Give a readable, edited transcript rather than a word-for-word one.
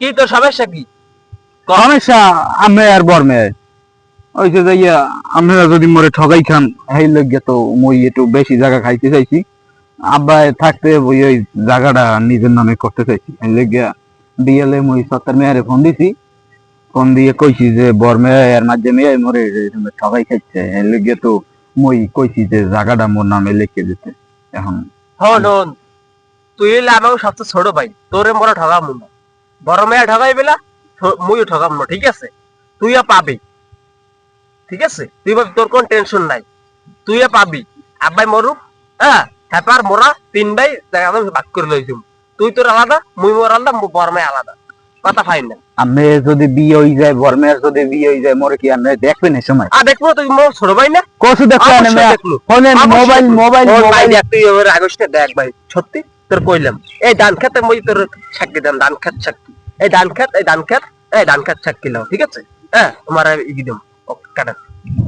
কি তোর সমস্যা কি? সমস্যা আমি আর বর্মে ওই যে যাইয়া আপনারা যদি মোরে ঠগাই খান এই লগে তো মই একটু বেশি জায়গা খাইতে চাইছি। আব্বা থাকতে ওই জায়গাটা নিজের নামে করতে চাইছি এই লগে বিয়েলে মই সত্তর মেয়ারে ফোন দিছি। ফোন দিয়ে কইছি যে বর্মে এর মাধ্যমে মোরে ঠগাই খাইছে এই লগে তো মই কইছি যে জায়গাটা মোর নামে লিখে দিতে। এখন হন হন, তুই হইলে আমাকে সবচেয়ে ছোট ভাই, তোরে মোরা ঠগাম না। বড় মেয়ে ঠগাই বেলা মুইও ঠগাম না, ঠিক আছে? তুইও পাবি, ঠিক আছে? তুই ভাবি তোর কোন টেনশন নাই, তুইও পাবি। আব্বাই মরুক, হ্যাঁ, হ্যাপার মোরা তিন ভাই দেখা ভাগ করে লইছুম। তুই তোর আলাদা, মুই মোর আলাদা, বড় মেয়ে আলাদা, কথা ফাইন না। আমি যদি বিয়ে হয়ে যায় বর্মের যদি বিয়ে হয়ে যায় মোরে কি আপনি দেখবেন এই সময়? দেখবো, তুই মোর ছোট ভাই না? কসু দেখবেন অবশ্যই দেখলো। মোবাইল মোবাইল ভাই মোবাইল দেখ, তুই এবার আগস্টে দেখ ভাই, সত্যি তোর কইলাম। এই ধান খেতে মই তোর সাক্ষী দেন, ধান খেত সাক্ষী। এই ধান খেত, এই ধান খেত, এই ধান খেত সাক্ষী লাও, ঠিক আছে? হ্যাঁ, তোমার ইগি দেম, কাটা।